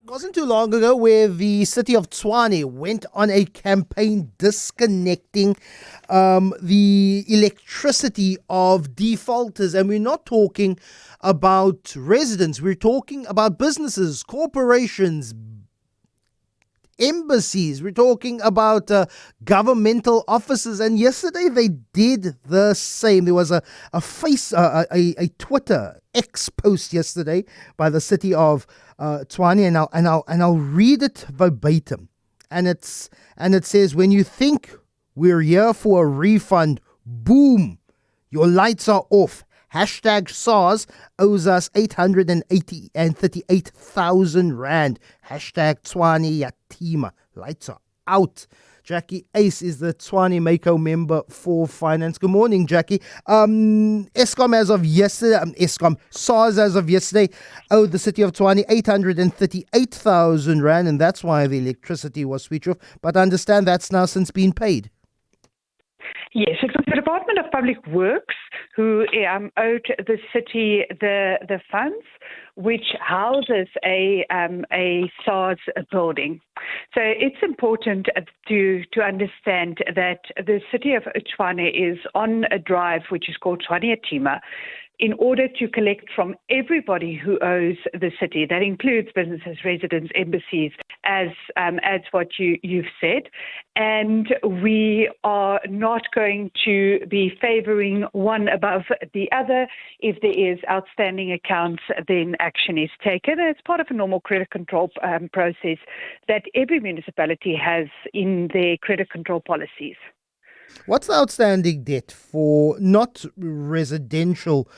Wasn't too long ago where the city of Tshwane went on a campaign disconnecting the electricity of defaulters. And we're not talking about residents, we're talking about businesses, corporations, embassies, we're talking about governmental offices. And yesterday they did the same. There was a Twitter X post yesterday by the city of Tshwane, and I'll read it verbatim. And it says, when you think we're here for a refund, boom, your lights are off. Hashtag SARS owes us 838,000 rand. Hashtag Tshwane Ya Tima. Lights are out. Jacqui Ace is the Tshwane Mayco member for finance. Good morning, Jacqui. Eskom as of yesterday, SARS as of yesterday owed the city of Tshwane 838,000 rand, and that's why the electricity was switched off. But I understand that's now since been paid. Yes, it was the Department of Public Works who owed the city the funds, which houses a SARS building. So it's important to understand that the city of Tshwane is on a drive which is called Tshwane Ya Tima, in order to collect from everybody who owes the city. That includes businesses, residents, embassies, as what you've said. And we are not going to be favouring one above the other. If there is outstanding accounts, then action is taken. It's part of a normal credit control process that every municipality has in their credit control policies. What's the outstanding debt for not residential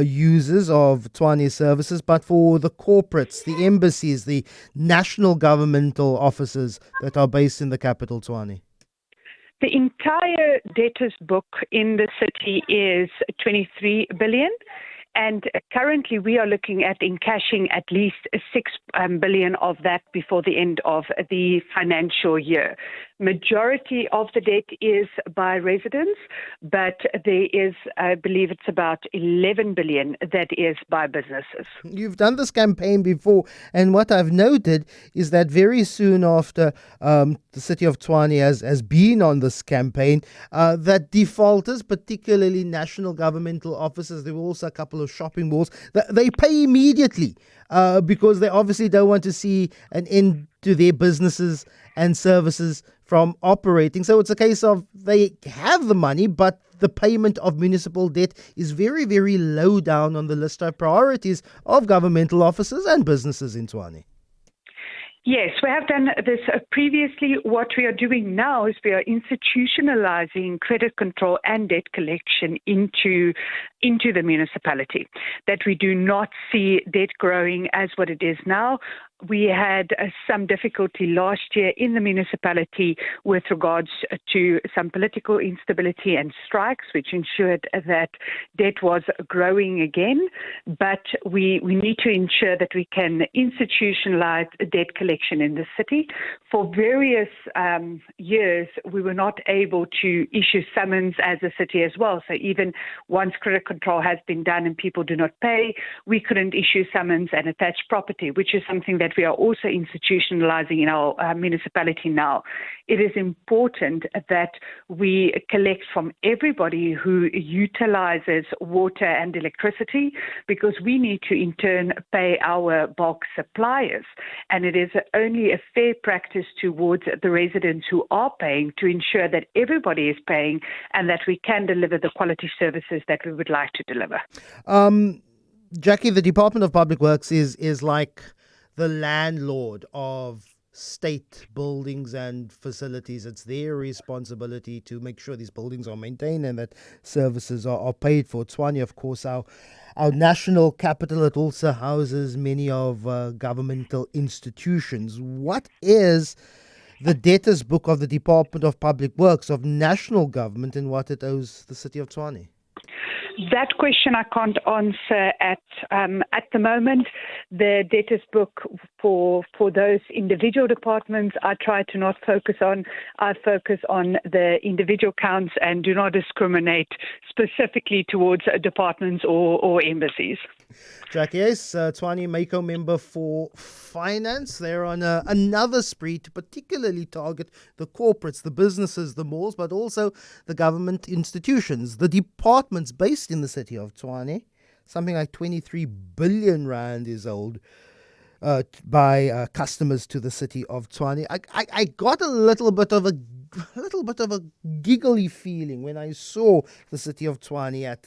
users of Tshwane services, but for the corporates, the embassies, the national governmental offices that are based in the capital, Tshwane? The entire debtors book in the city is 23 billion. And currently we are looking at encashing at least 6 billion of that before the end of the financial year. Majority of the debt is by residents, but there is, I believe it's about 11 billion that is by businesses. You've done this campaign before, and what I've noted is that very soon after the city of Tshwane has been on this campaign, that defaulters, particularly national governmental offices, there were also a couple of shopping malls, they pay immediately because they obviously don't want to see an end to their businesses and services from operating. So it's a case of they have the money, but the payment of municipal debt is very, very low down on the list of priorities of governmental offices and businesses in Tshwane. Yes, we have done this previously. What we are doing now is we are institutionalizing credit control and debt collection into the municipality, that we do not see debt growing as what it is now. We had some difficulty last year in the municipality with regards to some political instability and strikes, which ensured that debt was growing again. But we need to ensure that we can institutionalize debt collection in the city. For various years, we were not able to issue summons as a city as well. So even once credit control has been done and people do not pay, we couldn't issue summons and attach property, which is something that we are also institutionalizing in our municipality now. It is important that we collect from everybody who utilizes water and electricity, because we need to in turn pay our bulk suppliers. And it is only a fair practice towards the residents who are paying to ensure that everybody is paying and that we can deliver the quality services that we would like to deliver. Jacqui, the Department of Public Works is like the landlord of state buildings and facilities. It's their responsibility to make sure these buildings are maintained and that services are paid for. Tshwane, of course, our national capital, it also houses many of governmental institutions. What is the debtors book of the Department of Public Works of national government and what it owes the city of Tshwane? That question I can't answer at the moment. The debtors book for those individual departments, I try to not focus on. I focus on the individual counts and do not discriminate specifically towards departments or embassies. Jacqui, yes, Tshwane Mayco member for finance. They're on another spree to particularly target the corporates, the businesses, the malls, but also the government institutions, the departments based in the city of Tshwane. Something like 23 billion rand is owed by customers to the city of Tshwane. I got a little bit of a giggly feeling when I saw the city of Tshwane at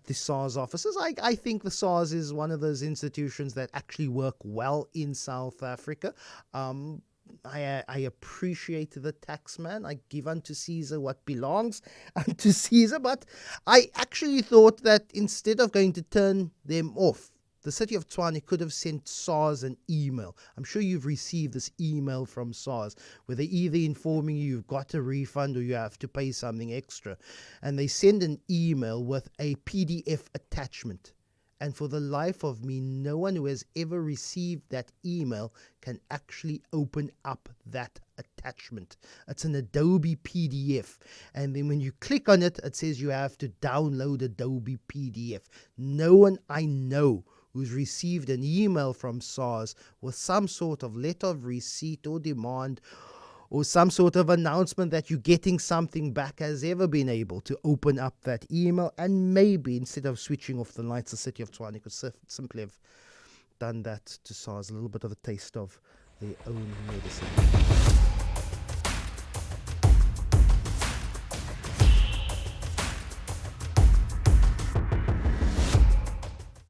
the SARS offices. I think the SARS is one of those institutions that actually work well in South Africa. I appreciate the tax man. I give unto Caesar what belongs unto Caesar. But I actually thought that instead of going to turn them off, the city of Tshwane could have sent SARS an email. I'm sure you've received this email from SARS where they're either informing you you've got a refund or you have to pay something extra. And they send an email with a PDF attachment. And for the life of me, no one who has ever received that email can actually open up that attachment. It's an Adobe PDF. And then when you click on it, it says you have to download Adobe PDF. No one I know who's received an email from SARS with some sort of letter of receipt or demand or some sort of announcement that you're getting something back has ever been able to open up that email. And maybe instead of switching off the lights, the city of Tshwane could simply have done that to SARS, a little bit of a taste of their own medicine.